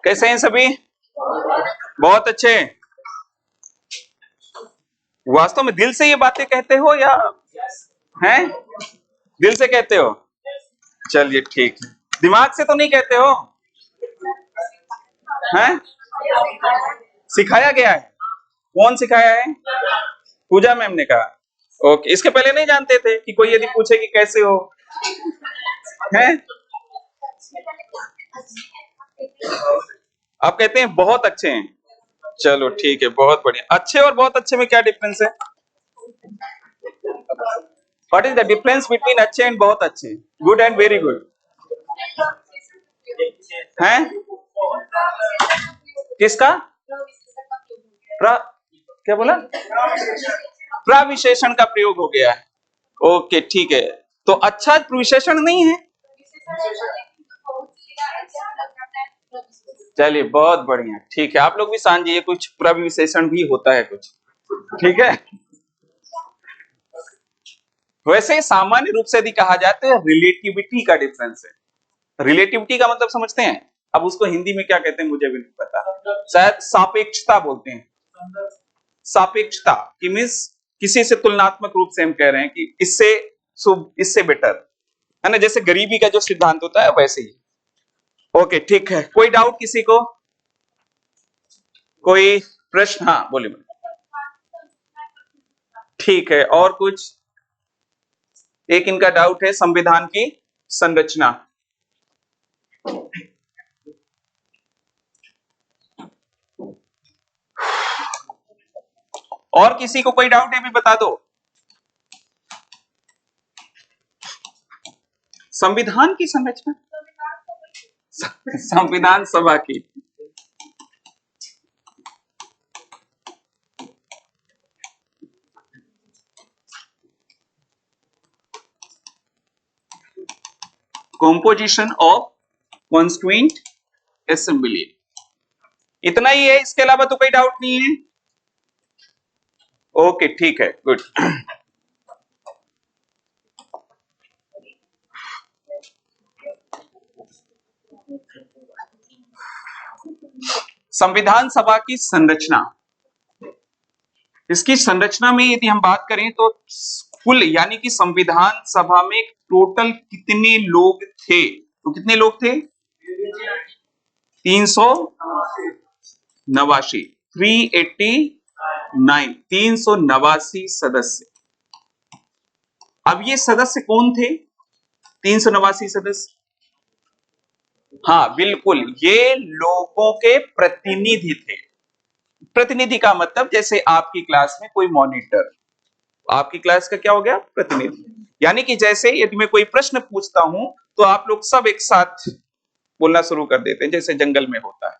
कैसे हैं सभी? बहुत अच्छे। वास्तव में दिल से ये बातें कहते हो या हैं? दिल से कहते हो? चलिए ठीक है। दिमाग से तो नहीं कहते हो? हैं? सिखाया गया है? कौन सिखाया है? पूजा मैम ने कहा। ओके, इसके पहले नहीं जानते थे कि कोई यदि पूछे कि कैसे हो? हैं? आप कहते हैं बहुत अच्छे हैं। चलो ठीक है, बहुत बढ़िया। अच्छे और बहुत अच्छे में क्या डिफरेंस है? What is the difference between अच्छे एंड बहुत अच्छे? गुड एंड वेरी गुड हैं? किसका? क्या बोला? प्रविशेषण का प्रयोग हो गया है। ओके ठीक है, तो अच्छा प्रविशेषण नहीं है? चलिए बहुत बढ़िया, ठीक है। आप लोग भी समझिए कुछ प्रविशेषण भी होता है कुछ, ठीक है। वैसे सामान्य रूप से यदि कहा जाए तो रिलेटिविटी का डिफरेंस है। रिलेटिविटी का मतलब समझते हैं? अब उसको हिंदी में क्या कहते हैं मुझे भी नहीं पता, शायद सापेक्षता बोलते हैं। सापेक्षता कि मींस किसी से तुलनात्मक रूप से हम कह रहे हैं कि इससे शुभ, इससे बेटर, है ना? जैसे गरीबी का जो सिद्धांत होता है वैसे ही। ओके ठीक है, कोई डाउट किसी को? कोई प्रश्न? हाँ बोलिए। ठीक है, और कुछ? एक इनका डाउट है संविधान की संरचना। और किसी को कोई डाउट है भी बता दो। संविधान की संरचना, संविधान सभा की। Composition of constituent assembly. इतना ही है, इसके अलावा तो कोई डाउट नहीं है? ओके ठीक है, गुड। संविधान सभा की संरचना, इसकी संरचना में यदि हम बात करें तो कुल यानी कि संविधान सभा में टोटल कितने लोग थे? तो कितने लोग थे? 389, 389, 389 सदस्य। अब ये सदस्य कौन थे? 389 सदस्य, हाँ बिल्कुल, ये लोगों के प्रतिनिधि थे। प्रतिनिधि का मतलब जैसे आपकी क्लास में कोई मॉनिटर, आपकी क्लास का क्या हो गया? प्रतिनिधि। यानी कि जैसे यदि मैं कोई प्रश्न पूछता हूं तो आप लोग सब एक साथ बोलना शुरू कर देते हैं, जैसे जंगल में होता है,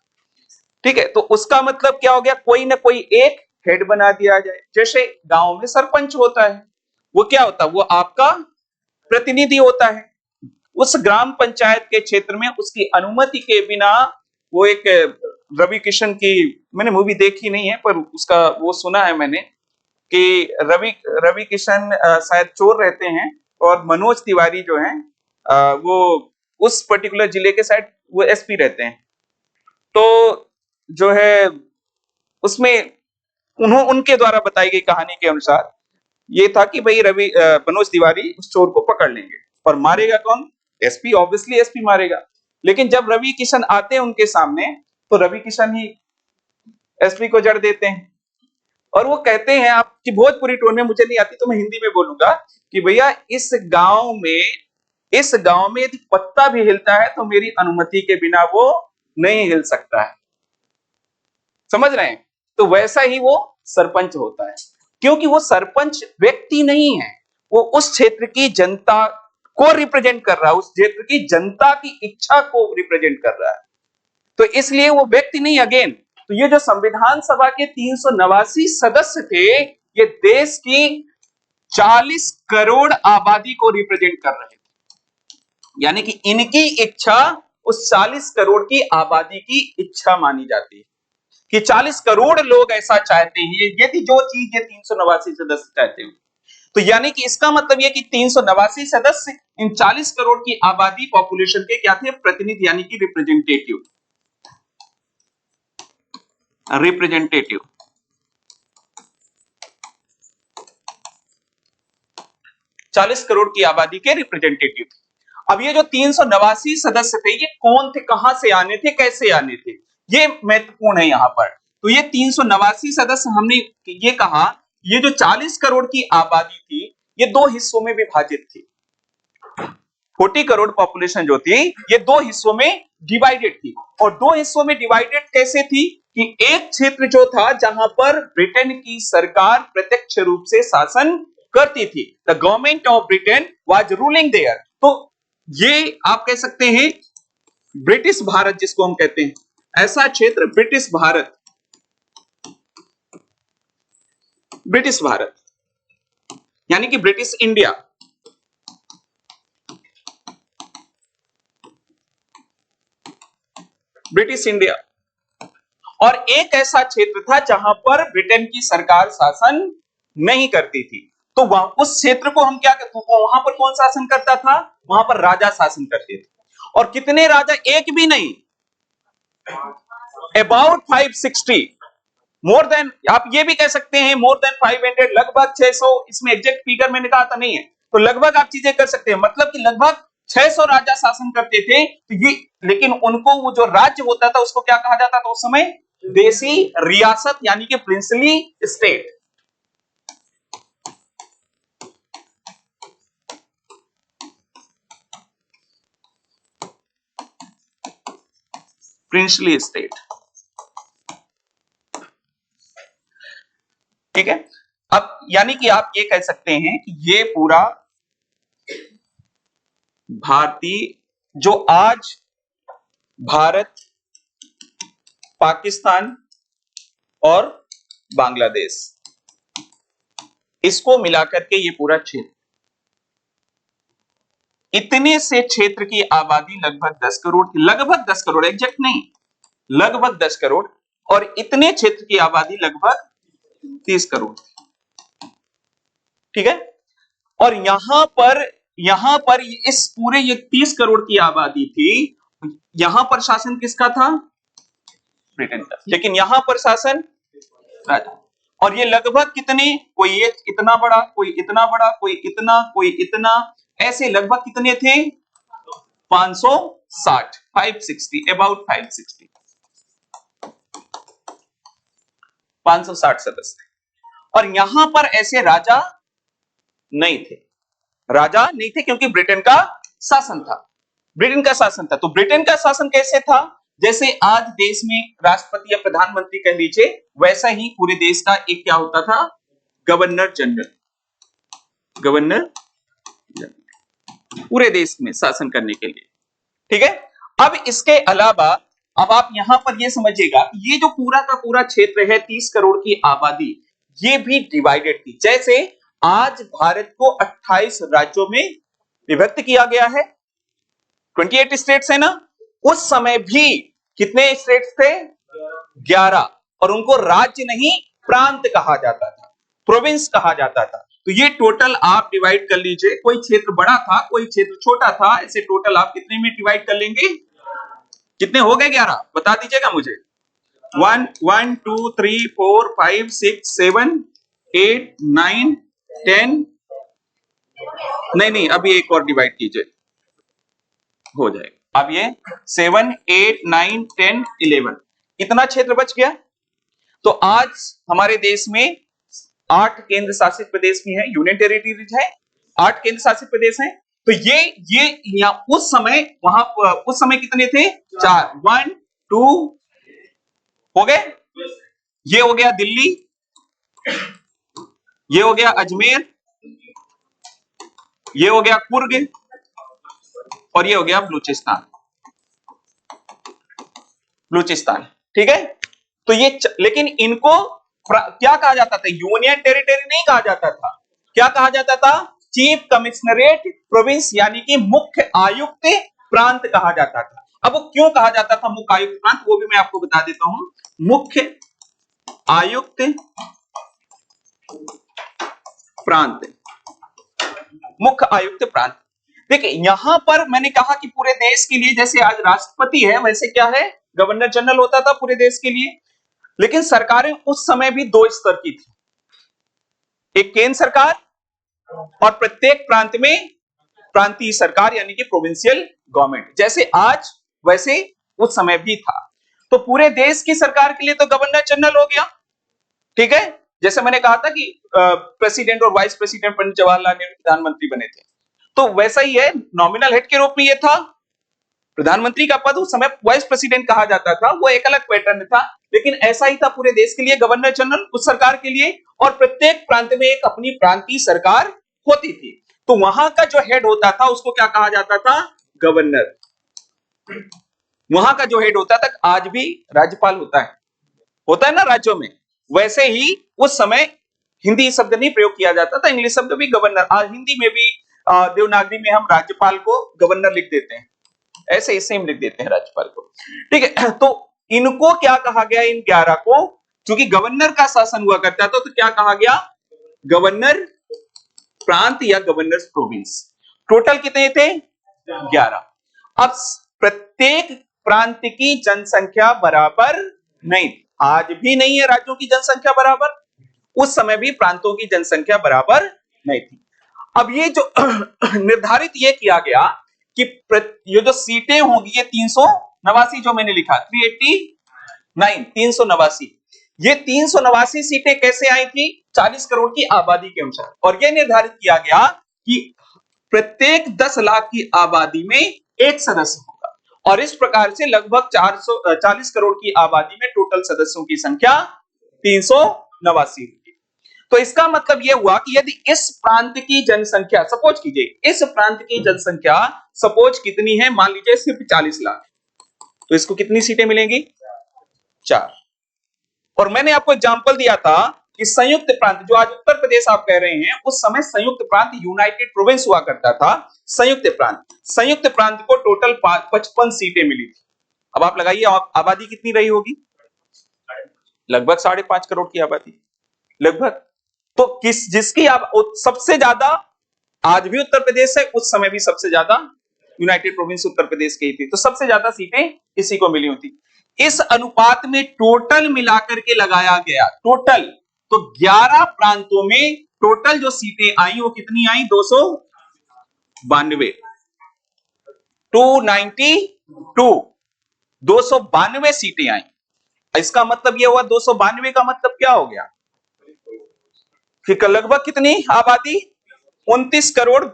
ठीक है? तो उसका मतलब क्या हो गया? कोई ना कोई एक हेड बना दिया जाए। जैसे गांव में सरपंच होता है, वो क्या होता है? वो आपका प्रतिनिधि होता है। उस ग्राम पंचायत के क्षेत्र में उसकी अनुमति के बिना, वो एक रवि किशन की मैंने मूवी देखी नहीं है पर उसका वो सुना है मैंने कि रवि किशन शायद चोर रहते हैं और मनोज तिवारी जो है वो उस पर्टिकुलर जिले के शायद वो एसपी रहते हैं। तो जो है उसमें उनके द्वारा बताई गई कहानी के अनुसार ये था कि भाई मनोज तिवारी उस चोर को पकड़ लेंगे, और मारेगा कौन? एसपी, ऑब्वियसली एसपी मारेगा। लेकिन जब रवि किशन आते हैं उनके सामने तो रवि किशन ही एसपी को जड़ देते हैं, और वो कहते हैं, आपकी भोजपुरी टोन में मुझे नहीं आती तो मैं हिंदी में बोलूंगा कि भैया इस गांव में यदि पत्ता भी हिलता है तो मेरी अनुमति के बिना वो नहीं हिल सकता है। समझ रहे हैं? तो वैसा ही वो सरपंच होता है, क्योंकि वो सरपंच व्यक्ति नहीं है, वो उस क्षेत्र की जनता को रिप्रेजेंट कर रहा है, उस क्षेत्र की जनता की इच्छा को रिप्रेजेंट कर रहा है। तो इसलिए वो व्यक्ति नहीं। अगेन, तो ये जो संविधान सभा के 389 सदस्य थे, ये देश की 40 करोड़ आबादी को रिप्रेजेंट कर रहे थे। यानी कि इनकी इच्छा उस 40 करोड़ की आबादी की इच्छा मानी जाती है कि 40 करोड़ लोग ऐसा चाहते हैं, यदि जो चीज ये 389 सदस्य चाहते हैं। तो यानी कि इसका मतलब यह कि 389 सदस्य इन 40 करोड़ की आबादी पॉपुलेशन के क्या थे? प्रतिनिधि, यानी कि रिप्रेजेंटेटिव। रिप्रेजेंटेटिव। 40 करोड़ की आबादी के रिप्रेजेंटेटिव। अब ये जो 389 सदस्य थे, ये कौन थे, कहां से आने थे, कैसे आने थे, ये महत्वपूर्ण है यहां पर। तो ये 389 सदस्य, हमने ये कहा, ये जो 40 करोड़ की आबादी थी, ये दो हिस्सों में विभाजित थी। 40 करोड़ पॉपुलेशन जो थी, ये दो हिस्सों में डिवाइडेड थी। और दो हिस्सों में डिवाइडेड कैसे थी कि एक क्षेत्र जो था जहां पर ब्रिटेन की सरकार प्रत्यक्ष रूप से शासन करती थी, the government of Britain was ruling there. तो ये आप कह सकते हैं ब्रिटिश भारत जिसको हम कहते हैं, ऐसा क्षेत्र ब्रिटिश भारत, ब्रिटिश भारत यानी कि ब्रिटिश इंडिया, ब्रिटिश इंडिया। और एक ऐसा क्षेत्र था जहां पर ब्रिटेन की सरकार शासन नहीं करती थी। तो वहां उस क्षेत्र को हम क्या कहते, वहां पर कौन शासन करता था, वहां पर राजा शासन करते थे। और कितने राजा, एक भी नहीं, अबाउट 560, मोर देन, आप ये भी कह सकते हैं मोर देन 500, लगभग 600, इसमें एग्जैक्ट फिगर मैंने कहा था नहीं है, तो लगभग आप चीजें कर सकते हैं, मतलब कि लगभग 600 राजा शासन करते थे। तो ये, लेकिन उनको वो जो राज्य होता था उसको क्या कहा जाता था उस समय, देसी रियासत यानी कि प्रिंसली स्टेट। प्रिंसली स्टेट, ठीक है। अब यानी कि आप ये कह सकते हैं कि ये पूरा भारतीय, जो आज भारत, पाकिस्तान और बांग्लादेश, इसको मिलाकर के ये पूरा क्षेत्र, इतने से क्षेत्र की आबादी लगभग 10 करोड़ थी, लगभग 10 करोड़, एग्जैक्ट नहीं, लगभग 10 करोड़, और इतने क्षेत्र की आबादी लगभग 30 करोड़ थी, ठीक है। और यहां पर इस पूरे ये 30 करोड़ की आबादी थी, यहां पर शासन किसका था, ब्रिटेन का, लेकिन यहां पर शासन राजा। और ये लगभग कितने, कोई ये इतना बड़ा, कोई इतना बड़ा, कोई इतना, कोई इतना, ऐसे लगभग कितने थे, 560, 560, अबाउट 560, 560 सदस्य थे। और यहां पर ऐसे राजा नहीं थे, राजा नहीं थे, क्योंकि ब्रिटेन का शासन था, ब्रिटेन का शासन था। तो ब्रिटेन का शासन कैसे था, जैसे आज देश में राष्ट्रपति या प्रधानमंत्री कह लीजिए, वैसा ही पूरे देश का एक क्या होता था, गवर्नर जनरल, गवर्नर जनरल, पूरे देश में शासन करने के लिए, ठीक है। अब इसके अलावा, अब आप यहां पर यह समझिएगा, ये जो पूरा का पूरा क्षेत्र है 30 करोड़ की आबादी, ये भी डिवाइडेड थी। जैसे आज भारत को 28 राज्यों में विभक्त किया गया है, 28 स्टेट्स है ना, उस समय भी कितने स्टेट्स थे, 11, और उनको राज्य नहीं प्रांत कहा जाता था, प्रोविंस कहा जाता था। तो ये टोटल आप डिवाइड कर लीजिए, कोई क्षेत्र बड़ा था, कोई क्षेत्र छोटा था, ऐसे टोटल आप कितने में डिवाइड कर लेंगे, कितने हो गए, 11, बता दीजिएगा मुझे। 1 1 2 3 4 5 6 7 8 9 10, नहीं, अभी एक और डिवाइड कीजिए, हो जाएगा। अब ये 7 8 9 10 11, इतना क्षेत्र बच गया। तो आज हमारे देश में 8 केंद्र शासित प्रदेश भी हैं, यूनियन टेरिटरीज है, 8 केंद्र शासित प्रदेश हैं। तो ये उस समय, वहां उस समय कितने थे, 4, 1 2 हो गए। ये हो गया दिल्ली, ये हो गया अजमेर, ये हो गया कुर्ग, और ये हो गया बलूचिस्तान, बलूचिस्तान, ठीक है। तो ये लेकिन इनको क्या कहा जाता था, यूनियन टेरिटरी नहीं कहा जाता था, क्या कहा जाता था, चीफ कमिश्नरेट प्रोविंस, यानी कि मुख्य आयुक्त प्रांत कहा जाता था। अब वो क्यों कहा जाता था मुख्य आयुक्त प्रांत, वो भी मैं आपको बता देता हूं। मुख्य आयुक्त प्रांत, मुख्य आयुक्त प्रांत। देखिए यहां पर मैंने कहा कि पूरे देश के लिए, जैसे आज राष्ट्रपति है, वैसे क्या है, गवर्नर जनरल होता था पूरे देश के लिए। लेकिन सरकारें उस समय भी दो स्तर की थी, एक केंद्र सरकार और प्रत्येक प्रांत में प्रांतीय सरकार यानी कि प्रोविंशियल गवर्नमेंट। जैसे आज वैसे उस समय भी था। तो पूरे देश की सरकार के लिए तो गवर्नर जनरल हो गया, ठीक है। जैसे मैंने कहा था कि प्रेसिडेंट और वाइस प्रेसिडेंट पंडित जवाहरलाल नेहरू प्रधानमंत्री बने थे, तो वैसा ही है, नॉमिनल हेड के रूप में ये था। प्रधानमंत्री का पद उस समय वाइस प्रेसिडेंट कहा जाता था, वो एक अलग पैटर्न था, लेकिन ऐसा ही था पूरे देश के लिए गवर्नर जनरल उस सरकार के लिए, और प्रत्येक प्रांत में एक अपनी प्रांतीय सरकार होती थी। तो वहां का जो हेड होता था उसको क्या कहा जाता था? गवर्नर। वहां का जो हेड होता था, आज भी राज्यपाल होता है ना राज्यों में, वैसे ही उस समय हिंदी शब्द नहीं प्रयोग किया जाता था, इंग्लिश शब्द भी गवर्नर। आज हिंदी में भी देवनागरी में हम राज्यपाल को गवर्नर लिख देते हैं, ऐसे ही सेम लिख देते हैं राज्यपाल को, ठीक है। तो इनको क्या कहा गया, इन 11 को, क्योंकि गवर्नर का शासन हुआ करता था, तो क्या कहा गया? गवर्नर प्रांत या गवर्नर प्रोविंस। टोटल कितने थे? 11। अब प्रत्येक प्रांत की जनसंख्या बराबर नहीं, आज भी नहीं है राज्यों की जनसंख्या बराबर, उस समय भी प्रांतों की जनसंख्या बराबर नहीं थी। अब ये जो निर्धारित ये किया गया कि ये जो सीटें होंगी, ये 389 जो मैंने लिखा 389 389, ये 389 सीटें कैसे आई थी? 40 करोड़ की आबादी के अनुसार। और यह निर्धारित किया गया कि प्रत्येक 10 लाख की आबादी में एक सदस्य होगा, और इस प्रकार से लगभग 40 करोड़ की आबादी में टोटल सदस्यों की संख्या 389 होगी। तो इसका मतलब यह हुआ कि यदि इस प्रांत की जनसंख्या, सपोज कीजिए इस प्रांत की जनसंख्या सपोज कितनी है, मान लीजिए सिर्फ 40 लाख, तो इसको कितनी सीटें मिलेंगी? 4। और मैंने आपको एग्जांपल दिया था कि संयुक्त प्रांत, जो आज उत्तर प्रदेश आप कह रहे हैं, उस समय संयुक्त प्रांत यूनाइटेड प्रोविंस हुआ करता था। संयुक्त प्रांत को टोटल 55 सीटें मिली थी। अब आप लगाइए आबादी कितनी रही होगी? लगभग 5.5 करोड़ की आबादी लगभग। तो जिसकी सबसे ज्यादा आज भी उत्तर प्रदेश है, उस समय भी सबसे ज्यादा यूनाइटेड प्रोविंस उत्तर प्रदेश की थी, तो सबसे ज्यादा सीटें इसी को मिली होती। इस अनुपात में टोटल मिलाकर के लगाया गया, टोटल तो 11 प्रांतों में टोटल जो सीटें आई वो कितनी आई? 292 292 सीटें आई। इसका मतलब यह हुआ 292 का मतलब क्या हो गया कि लगभग कितनी आबादी? 29 करोड़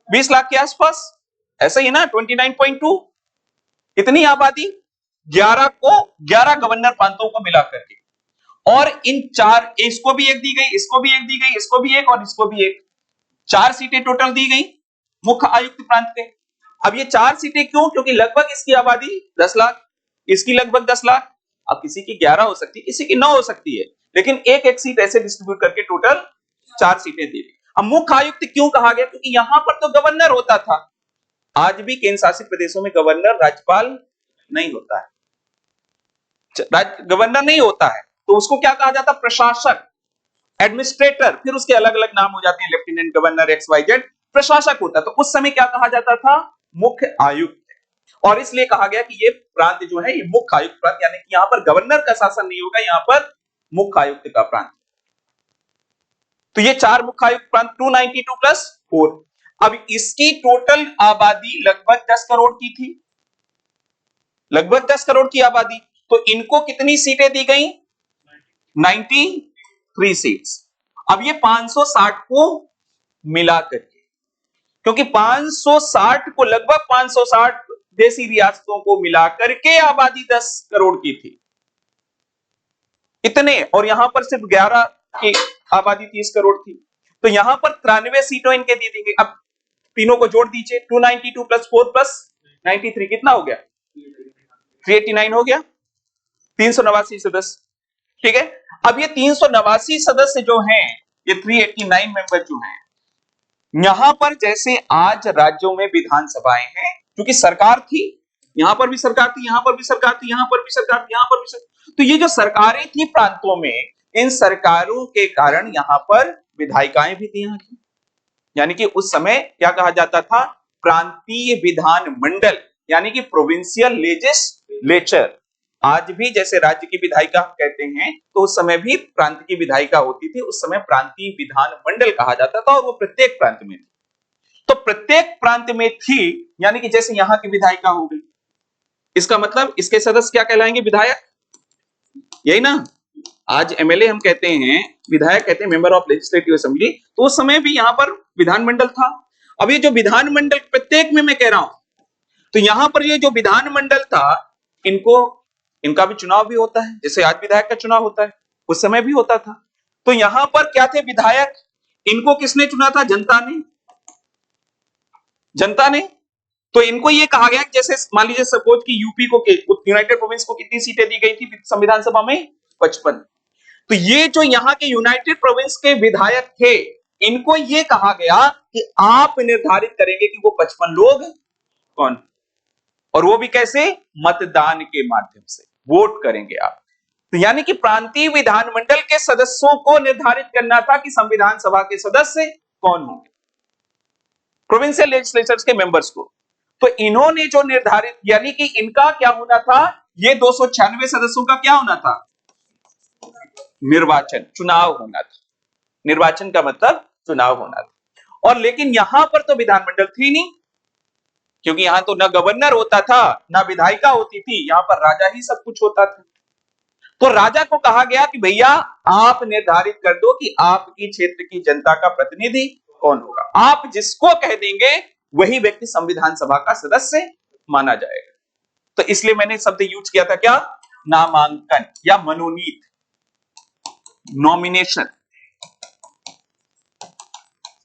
20 लाख के आसपास, ऐसा ही ना, 29.2 इतनी आबादी 11 गवर्नर प्रांतों को मिलाकर के। और इन 4, इसको भी एक दी गई, इसको भी एक दी गई, इसको भी एक और इसको भी एक, 4 सीटें टोटल दी गई मुख्य आयुक्त प्रांत के। अब ये 4 सीटें क्यों? क्योंकि लगभग इसकी आबादी 10 लाख, इसकी लगभग 10 लाख। अब किसी की 11 हो सकती है, किसी की 9 हो सकती है, लेकिन एक एक सीट ऐसे डिस्ट्रीब्यूट करके टोटल 4 सीटें दी गई। अब मुख्य आयुक्त क्यों कहा गया? क्योंकि यहां पर तो गवर्नर होता था, आज भी केंद्र शासित प्रदेशों में गवर्नर राज्यपाल नहीं होता है, गवर्नर नहीं होता है, तो उसको क्या कहा जाता? प्रशासक, एडमिनिस्ट्रेटर, फिर उसके अलग अलग नाम हो जाते हैं, लेफ्टिनेंट गवर्नर XYZ, प्रशासक होता। तो उस समय क्या कहा जाता था? मुख्य आयुक्त। और इसलिए कहा गया कि ये प्रांत जो है ये मुख्य आयुक्त प्रांत, यानी कि यहां पर गवर्नर का शासन नहीं होगा, यहां पर मुख्य आयुक्त का प्रांत। तो ये 4 मुख्य आयुक्त प्रांत 292 प्लस 4। अब इसकी टोटल आबादी लगभग 10 करोड़ की थी, लगभग 10 करोड़ की आबादी। तो इनको कितनी सीटें दी गई? 93 सीट्स। अब ये 560 को मिला करके, क्योंकि 560 को लगभग 560 देसी रियासतों को मिलाकर के आबादी 10 करोड़ की थी इतने, और यहां पर सिर्फ 11 की आबादी 30 करोड़ थी। तो यहां पर 93 सीटों इनके दी गई। अब तीनों को जोड़ दीजिए, 292 प्लस 4 प्लस 93 कितना हो गया? 389 हो गया, 389 सदस्य, ठीक है। अब ये 389 सदस्य जो हैं, ये 389 मेंबर जो हैं, यहां पर जैसे आज राज्यों में विधानसभाएं हैं, क्योंकि सरकार थी, यहां पर भी सरकार थी, यहां पर भी सरकार थी, यहां पर भी सरकार थी, यहां पर भी सरकार, तो ये जो सरकारें थी प्रांतों में, इन सरकारों के कारण यहां पर विधायिकाएं भी थी यहां की, यानी कि उस समय क्या कहा जाता था? प्रांतीय विधान मंडल, यानी कि प्रोविंशियल लेजिस्लेचर। आज भी जैसे राज्य की विधायिका हम कहते हैं, तो उस समय भी प्रांत की विधायिका होती थी। उस समय प्रांतीय विधान मंडल कहा जाता था और वो प्रत्येक प्रांत में थी। तो प्रत्येक प्रांत में थी, यानी कि जैसे यहां की विधायिका हो गई, इसका मतलब इसके सदस्य क्या कहलाएंगे? विधायक, यही ना। आज एमएलए हम कहते हैं, विधायक कहते हैं मेंबर ऑफ लेजिस्लेटिव असेंबली, तो उस समय भी यहां पर विधानमंडल था। अब ये जो विधानमंडल प्रत्येक में मैं कह रहा हूं, तो यहां पर ये जो विधानमंडल था, इनको इनका भी चुनाव भी होता है, जैसे आज विधायक का चुनाव होता है, उस समय भी होता था। तो यहां पर क्या थे? विधायक। इनको किसने चुना था? जनता ने। जनता ने। तो इनको ये कहा गया कि जैसे मान लीजिए सपोज कि यूपी को, यूनाइटेड प्रोविंस को कितनी सीटें दी गई थी संविधान सभा में? 55। तो ये जो यहाँ के यूनाइटेड प्रोविंस के विधायक थे, इनको ये कहा गया कि आप निर्धारित करेंगे कि वो 55 लोग कौन, और वो भी कैसे? मतदान के माध्यम से वोट करेंगे आप। तो यानी कि प्रांतीय विधानमंडल के सदस्यों को निर्धारित करना था कि संविधान सभा के सदस्य कौन होंगे, प्रोविंशियल लेजिस्लेचर्स के मेंबर्स को। तो इन्होंने जो निर्धारित, यानी कि इनका क्या होना था? ये 296 सदस्यों का क्या होना था? निर्वाचन, चुनाव होना था। निर्वाचन का मतलब चुनाव होना था। और लेकिन यहां पर तो विधानमंडल थी नहीं, क्योंकि यहां तो न गवर्नर होता था, ना विधायिका होती थी, यहां पर राजा ही सब कुछ होता था। तो राजा को कहा गया कि भैया आप निर्धारित कर दो कि आपकी क्षेत्र की जनता का प्रतिनिधि कौन होगा। आप जिसको कह देंगे वही व्यक्ति संविधान सभा का सदस्य माना जाएगा। तो इसलिए मैंने शब्द यूज किया था क्या? नामांकन या मनोनीत, नॉमिनेशन।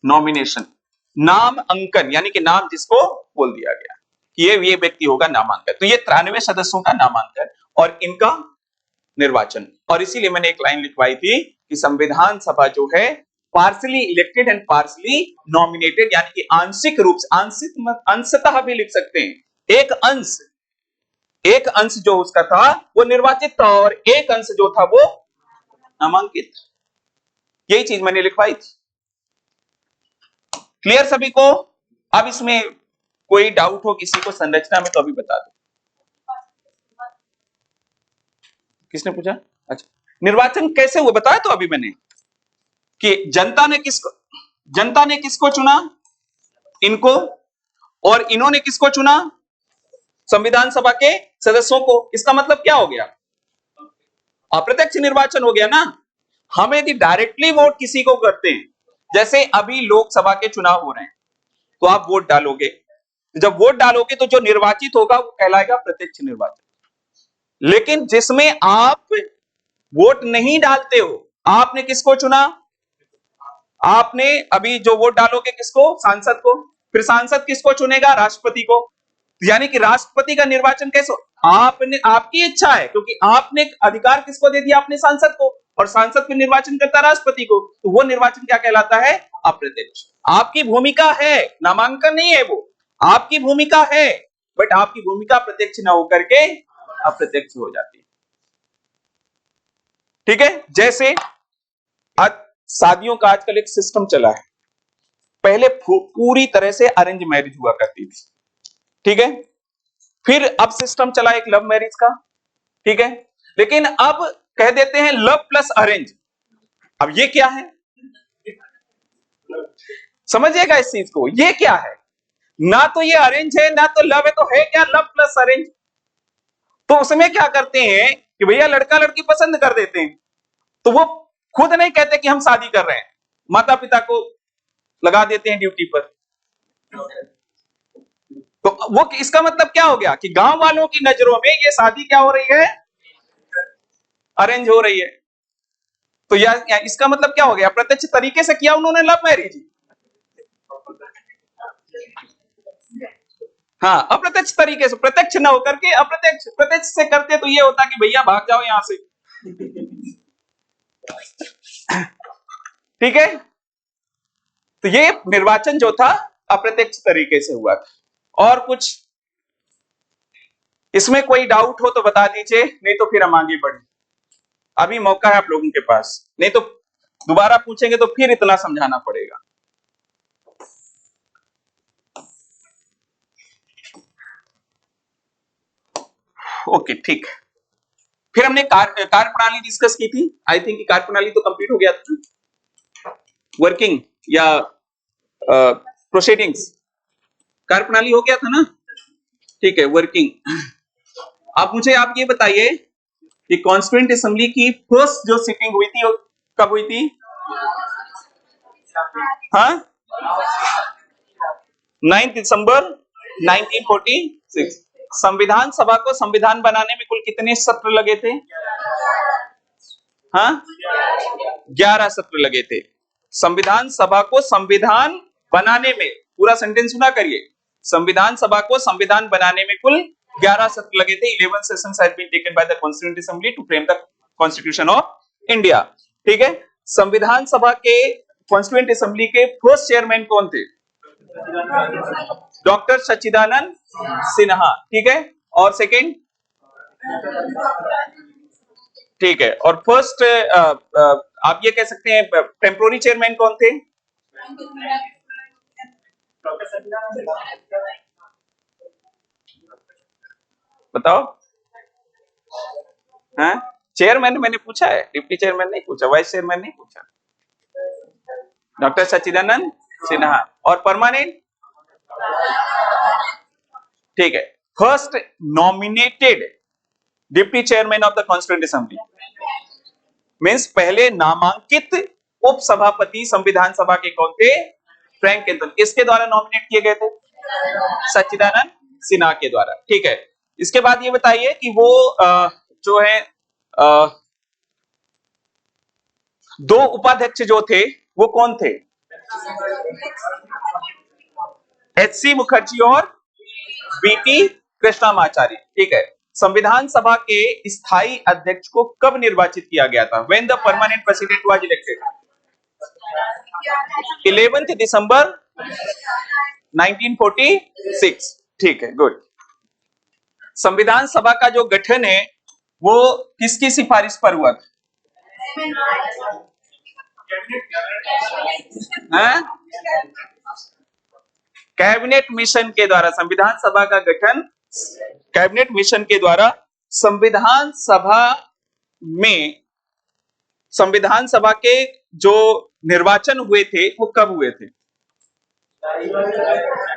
नॉमिनेशन, नाम अंकन, यानी कि नाम जिसको बोल दिया गया कि ये व्यक्ति होगा, नामांकन। तो ये 93 सदस्यों का नामांकन और इनका निर्वाचन। और इसीलिए मैंने एक लाइन लिखवाई थी कि संविधान सभा जो है partly elected and partly nominated, यानी कि आंशिक रूप से, आंशिक अंशतः भी लिख सकते हैं। एक अंश जो उसका था वो निर्वाचित था और एक अंश जो था वो नामांकित। यही चीज मैंने लिखवाई थी। क्लियर सभी को? अब इसमें कोई डाउट हो किसी को संरचना में तो अभी बता दो। किसने पूछा? अच्छा, निर्वाचन कैसे हुआ बताया तो अभी मैंने, कि जनता ने किसको चुना? इनको। और इन्होंने किसको चुना? संविधान सभा के सदस्यों को। इसका मतलब क्या हो गया? अप्रत्यक्ष निर्वाचन हो गया ना। हम यदि डायरेक्टली वोट किसी को करते हैं, जैसे अभी लोकसभा के चुनाव हो रहे हैं, तो आप वोट डालोगे। जब वोट डालोगे तो जो निर्वाचित होगा वो कहलाएगा प्रत्यक्ष निर्वाचन। लेकिन जिसमें आप वोट नहीं डालते हो, आपने किसको चुना? आपने अभी जो वोट डालोगे किसको? सांसद को। फिर सांसद किसको चुनेगा? राष्ट्रपति को। यानी कि राष्ट्रपति का निर्वाचन कैसे? आपने, आपकी इच्छा है, क्योंकि आपने अधिकार किसको दे दिया? अपने सांसद को। और सांसद फिर निर्वाचन करता राष्ट्रपति को, तो वो निर्वाचन क्या कहलाता है? अप्रत्यक्ष। आपकी भूमिका है, नामांकन नहीं है वो, आपकी भूमिका है, बट आपकी भूमिका प्रत्यक्ष न होकर के अप्रत्यक्ष हो जाती है। ठीक है। जैसे आज शादियों का आजकल एक सिस्टम चला है, पहले पूरी तरह से अरेंज मैरिज हुआ करती थी, ठीक है। फिर अब सिस्टम चला एक लव मैरिज का, ठीक है। लेकिन अब कह देते हैं लव प्लस अरेंज। अब ये क्या है? समझिएगा इस चीज को, ये क्या है? ना तो ये अरेंज है ना तो लव है, तो है क्या? Love plus arrange. तो उसमें क्या करते हैं कि भैया लड़का लड़की पसंद कर देते हैं, तो वो खुद नहीं कहते कि हम शादी कर रहे हैं, माता पिता को लगा देते हैं ड्यूटी पर। तो वो इसका मतलब क्या हो गया कि गांव वालों की नजरों में ये शादी क्या हो रही है? अरेंज हो रही है। तो या इसका मतलब क्या हो गया? प्रत्यक्ष तरीके से किया उन्होंने लव मैरिज। हाँ, अप्रत्यक्ष तरीके से, प्रत्यक्ष न होकर के अप्रत्यक्ष। प्रत्यक्ष से करते तो ये होता कि भैया भाग जाओ यहां से, ठीक है। तो ये निर्वाचन जो था अप्रत्यक्ष तरीके से हुआ था। और कुछ इसमें कोई डाउट हो तो बता दीजिए, नहीं तो फिर हम आगे बढ़े। अभी मौका है आप लोगों के पास, नहीं तो दोबारा पूछेंगे तो फिर इतना समझाना पड़ेगा। ओके, ठीक। फिर हमने कार्य प्रणाली डिस्कस की थी। आई थिंक कार्य प्रणाली तो कंप्लीट हो गया था। वर्किंग या प्रोसीडिंग्स, कार्य प्रणाली हो गया था ना, ठीक है। वर्किंग, अब मुझे आप ये बताइए कि कॉन्स्टिट्यूएंट असेंबली की फर्स्ट जो सिटिंग हुई थी वो कब हुई थी? हाँ, 9 दिसंबर 1946। संविधान सभा को संविधान बनाने में कुल कितने सत्र लगे थे? हाँ, 11 सत्र लगे थे। संविधान सभा को संविधान बनाने में, पूरा सेंटेंस सुना करिए, संविधान सभा को संविधान बनाने में कुल 11 सत्र लगे थे। 11 sessions have been taken by the constituent Assembly to frame the constitution of India. ठीक है। संविधान सभा के कॉन्स्टिट्यूएंट असेंबली के फर्स्ट चेयरमैन कौन थे? डॉक्टर सच्चिदानंद सिन्हा। ठीक है। और सेकंड, ठीक है। और फर्स्ट आप ये कह सकते हैं टेम्पोररी चेयरमैन कौन थे? बताओ। हाँ, चेयरमैन मैंने पूछा है, डिप्टी चेयरमैन नहीं पूछा, वाइस चेयरमैन नहीं पूछा। डॉक्टर सच्चिदानंद सिन्हा। और परमानेंट, ठीक है। First nominated deputy chairman of the constituent assembly means पहले नामांकित उप सभापति संविधान सभा के कौन थे? फ्रैंक केंटन। किसके द्वारा नॉमिनेट किए गए थे? सच्चिदानंद सिन्हा के द्वारा। ठीक है। इसके बाद ये बताइए कि वो जो है दो उपाध्यक्ष जो थे वो कौन थे? एच.सी. मुखर्जी और बी.पी. कृष्णमाचारी। ठीक है। संविधान सभा के स्थायी अध्यक्ष को कब निर्वाचित किया गया था? When the permanent president was elected? 11 दिसंबर 1946। ठीक है, गुड। संविधान सभा का जो गठन है वो किसकी सिफारिश पर हुआ था? कैबिनेट मिशन के द्वारा संविधान सभा का गठन कैबिनेट मिशन के द्वारा संविधान सभा में संविधान सभा के जो निर्वाचन हुए थे वो कब हुए थे?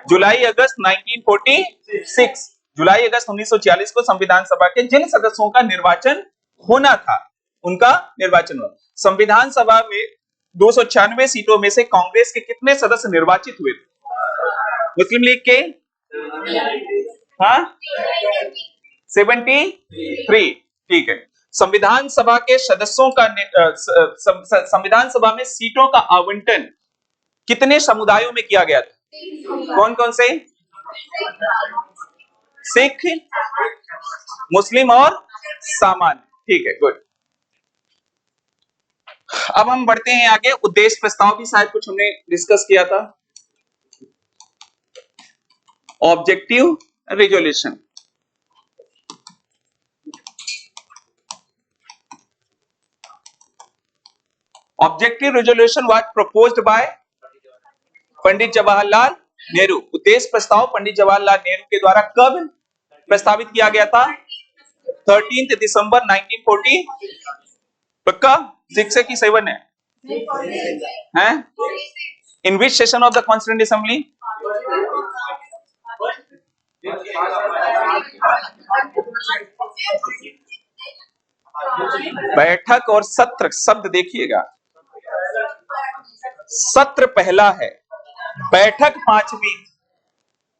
जुलाई अगस्त 1946। जुलाई अगस्त 1946 को संविधान सभा के जिन सदस्यों का निर्वाचन होना था उनका निर्वाचन हुआ। संविधान सभा में 296 सीटों में से कांग्रेस के कितने सदस्य निर्वाचित हुए थे? मुस्लिम लीग के 73। ठीक है। संविधान सभा के सदस्यों का संविधान सभा में सीटों का आवंटन कितने समुदायों में किया गया था? कौन कौन से? सिख, मुस्लिम और सामान्य। ठीक है, गुड। अब हम बढ़ते हैं आगे। उद्देश्य प्रस्ताव भी शायद कुछ हमने डिस्कस किया था। Objective resolution, objective resolution was proposed by Pandit Jawaharlal Nehru. उद्देश्य प्रस्ताव पंडित जवाहरलाल नेहरू के द्वारा कब प्रस्तावित किया गया था? 13 दिसंबर 1940। पक्का? 6 है कि 7 है? हैं? In which session of the constituent assembly? बैठक और सत्र, शब्द देखिएगा। सत्र पहला है, बैठक 5वीं।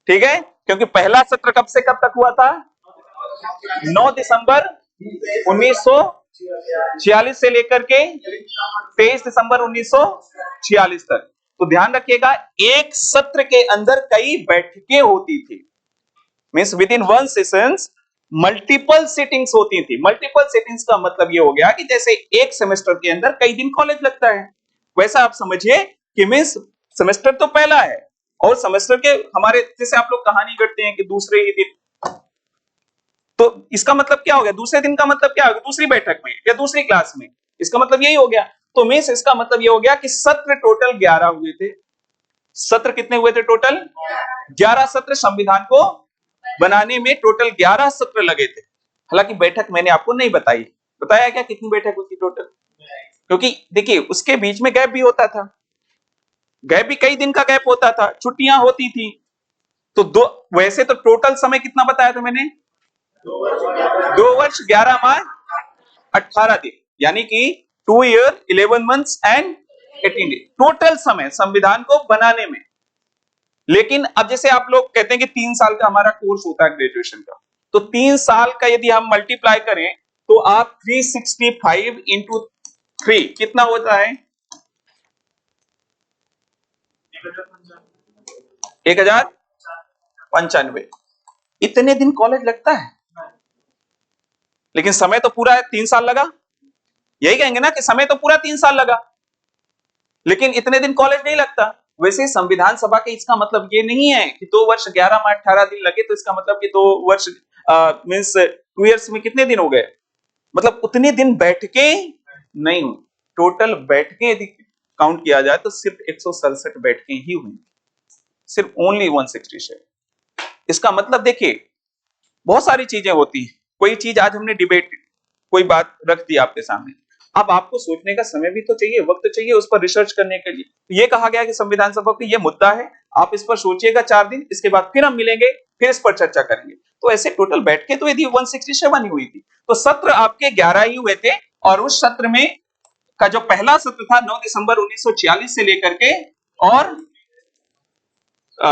ठीक है, क्योंकि पहला सत्र कब से कब तक हुआ था? 9 दिसंबर 1946 से लेकर के 23 दिसंबर 1946 तक। तो ध्यान रखिएगा, एक सत्र के अंदर कई बैठकें होती थी। Means with in one sessions multiple sittings होती थी। मल्टीपल सिटिंग्स का मतलब ये हो गया कि जैसे एक सेमेस्टर के अंदर कई दिन कॉलेज लगता है, वैसा आप समझिए कि मींस सेमेस्टर तो पहला है और सेमेस्टर के हमारे जैसे आप लोग कहानी करते हैं कि दूसरे ही दिन, तो इसका मतलब क्या हो गया? दूसरे दिन का मतलब क्या हो गया? दूसरी बैठक में या दूसरी क्लास में। इसका मतलब यही हो गया। तो मींस इसका मतलब ये हो गया कि सत्र टोटल 11 हुए थे। सत्र कितने हुए थे टोटल? 11 सत्र। संविधान को बनाने में टोटल 11 सत्र लगे थे। हालांकि बैठक मैंने आपको नहीं बताई, बताया क्या कितनी बैठक हुई थी टोटल? क्योंकि देखिए उसके बीच में गैप भी होता था, गैप भी कई दिन का गैप होता था, छुट्टियां होती थी, तो दो, वैसे तो टोटल समय कितना बताया था मैंने? 2 वर्ष 11 माह 18 दिन, यानी कि 2 year 11 months and 18 days total समय संविधान को बनाने में। लेकिन अब जैसे आप लोग कहते हैं कि 3 साल का हमारा कोर्स होता है ग्रेजुएशन का, तो 3 साल का यदि हम मल्टीप्लाई करें तो आप 365 इंटू 3 कितना होता है? 1095। इतने दिन कॉलेज लगता है, लेकिन समय तो पूरा 3 साल लगा। यही कहेंगे ना कि समय तो पूरा 3 साल लगा, लेकिन इतने दिन कॉलेज नहीं लगता। वैसे संविधान सभा के इसका मतलब ये नहीं है कि 2 वर्ष 11 माह 18 दिन लगे, तो इसका मतलब कि 2 वर्ष मीन्स 2 years में कितने दिन हो गए? मतलब उतने दिन बैठके नहीं हुई, टोटल बैठके यदि काउंट किया जाए तो सिर्फ 167 बैठके ही हुई, सिर्फ ओनली 167। इसका मतलब देखिए बहुत सारी चीजें होती हैं, कोई चीज आज हमने डिबेट, कोई बात रख दी आपके सामने, अब आपको सोचने का समय भी तो चाहिए, वक्त चाहिए उस पर रिसर्च करने के लिए। ये कहा गया कि संविधान सभा का ये मुद्दा है, आप इस पर सोचिएगा 4 दिन, इसके बाद फिर हम मिलेंगे, फिर इस पर चर्चा करेंगे। तो ऐसे टोटल बैठ के तो यदि 167 ही हुई थी, तो सत्र आपके 11 ही हुए थे, और उस सत्र में का जो पहला सत्र था 9 दिसंबर 1946 से लेकर के, और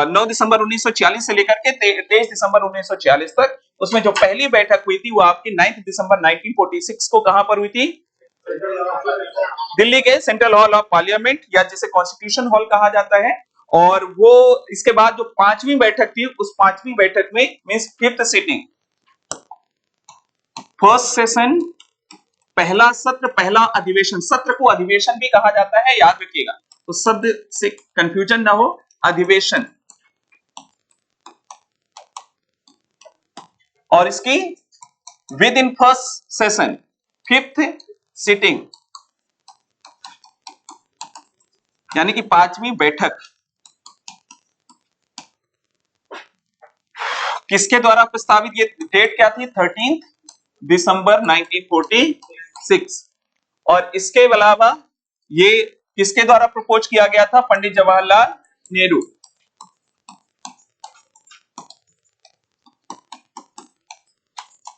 9 दिसंबर 1946 से लेकर के 23 दिसंबर 1946 तक, उसमें जो पहली बैठक हुई थी वो आपकी 9 दिसंबर 1946 को कहां पर हुई थी? दिल्ली के सेंट्रल हॉल ऑफ पार्लियामेंट, या जिसे कॉन्स्टिट्यूशन हॉल कहा जाता है। और वो इसके बाद जो 5वीं बैठक थी, उस 5वीं बैठक में means 5th sitting, first session, पहला सत्र, पहला अधिवेशन, सत्र को अधिवेशन भी कहा जाता है, याद रखिएगा, तो शब्द से कंफ्यूजन ना हो, अधिवेशन। और इसकी with in first session 5th sitting, यानी कि 5वीं बैठक किसके द्वारा प्रस्तावित? ये डेट क्या थी? 13 दिसंबर 1946। और इसके अलावा ये किसके द्वारा प्रपोज किया गया था? पंडित जवाहरलाल नेहरू।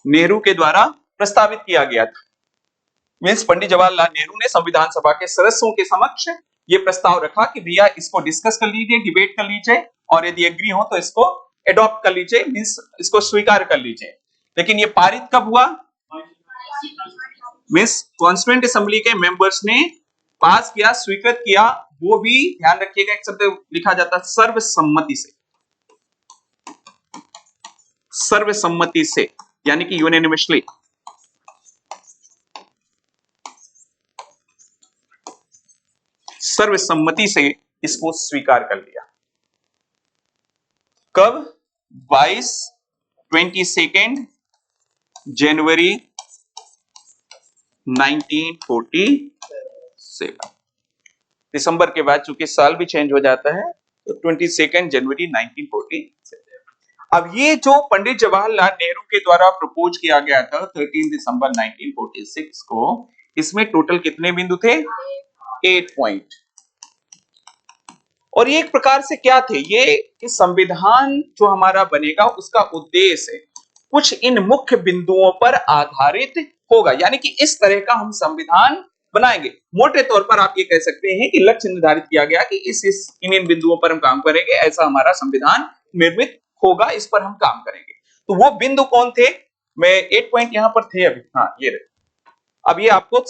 नेहरू के द्वारा प्रस्तावित किया गया था। मीन्स पंडित जवाहरलाल नेहरू ने संविधान सभा के सदस्यों के समक्ष ये प्रस्ताव रखा कि भैया इसको डिस्कस कर लीजिए, डिबेट कर लीजिए, और यदि एग्री हो तो इसको एडॉप्ट कर लीजिए, मीन्स इसको स्वीकार कर लीजिए। लेकिन ये पारित कब हुआ? मीन्स कॉन्स्टिट्यूएंट असेंबली के मेंबर्स ने पास किया, स्वीकृत किया, वो भी ध्यान रखिएगा एक शब्द लिखा जाता है सर्वसम्मति से, सर्वसम्मति से, यानी कि यूनानिमसली। सर्वसम्मति से इसको स्वीकार कर लिया। कब? 22 जनवरी 1947। दिसंबर के बाद चूंकि साल भी चेंज हो जाता है, तो 22 जनवरी 1947। अब ये जो पंडित जवाहरलाल नेहरू के द्वारा प्रपोज किया गया था 13 दिसंबर 1946 को, इसमें टोटल कितने बिंदु थे? 8 पॉइंट। और ये एक प्रकार से क्या थे? ये कि संविधान जो हमारा बनेगा उसका उद्देश्य कुछ इन मुख्य बिंदुओं पर आधारित होगा, यानी कि इस तरह का हम संविधान बनाएंगे। मोटे तौर पर आप ये कह सकते हैं कि लक्ष्य निर्धारित किया गया कि इस इन बिंदुओं पर हम काम करेंगे, ऐसा हमारा संविधान निर्मित होगा, इस पर हम काम करेंगे। तो वो बिंदु कौन थे? मैं 8 पॉइंट यहां पर थे अभी, हाँ ये रहे। अब ये आपको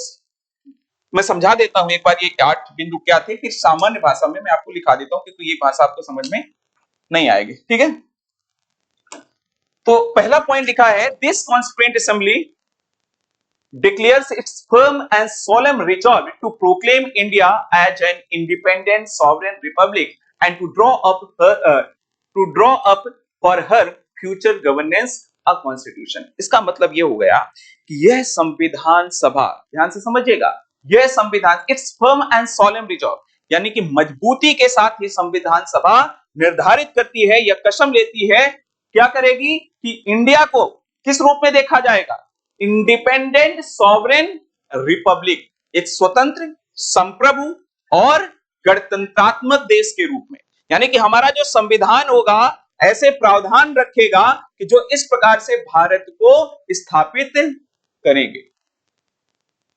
मैं समझा देता हूं एक बार, ये 8 बिंदु क्या थे, फिर सामान्य भाषा में मैं आपको लिखा देता हूं, क्योंकि ये भाषा आपको समझ में नहीं आएगी, ठीक है। तो पहला पॉइंट लिखा है, this constituent assembly declares its firm and solemn resolve to proclaim India as an independent sovereign republic and to draw up for her future governance a constitution। इसका मतलब ये हो गया कि यह संविधान सभा, ध्यान से समझिएगा, यह संविधान it's firm and solemn resolve, यानी कि मजबूती के साथ ये संविधान सभा निर्धारित करती है या कसम लेती है, क्या करेगी कि इंडिया को किस रूप में देखा जाएगा? इंडिपेंडेंट सॉवरेन रिपब्लिक, एक स्वतंत्र, संप्रभु और गणतंत्रात्मक देश के रूप में। यानी कि हमारा जो संविधान होगा ऐसे प्रावधान रखेगा कि जो इस प्रकार से भारत को स्थापित करेंगे।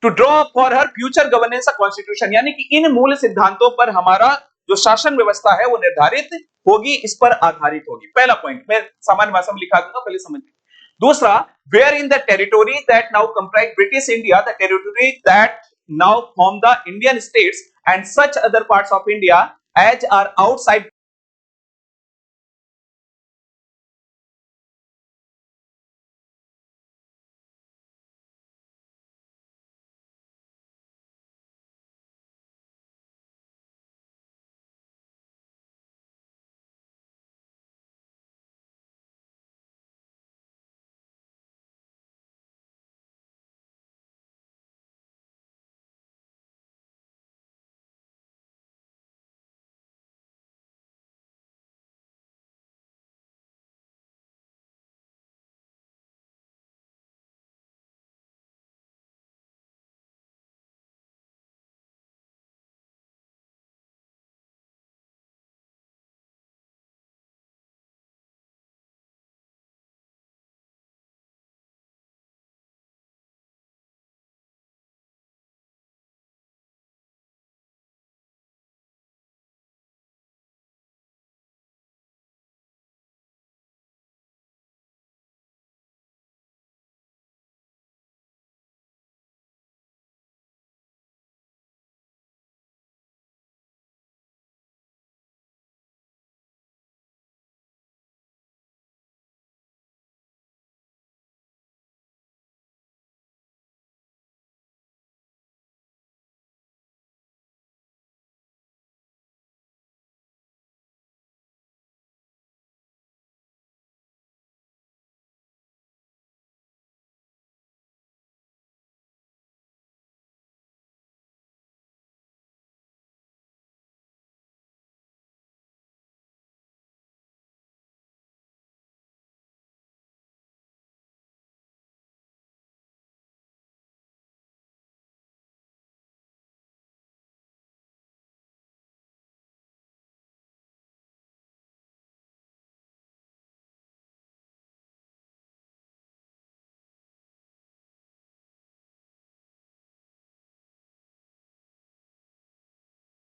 To draw for her future governance a constitution, यानी कि इन मूल सिद्धांतों पर हमारा जो शासन व्यवस्था है वो निर्धारित होगी, इस पर आधारित होगी। पहला पॉइंट मैं सामान्य भाषा में लिखा दूंगा, पहले समझिए। दूसरा, where in the territory that now comprise British India, the territory that now form the Indian states and such other parts of India as are outside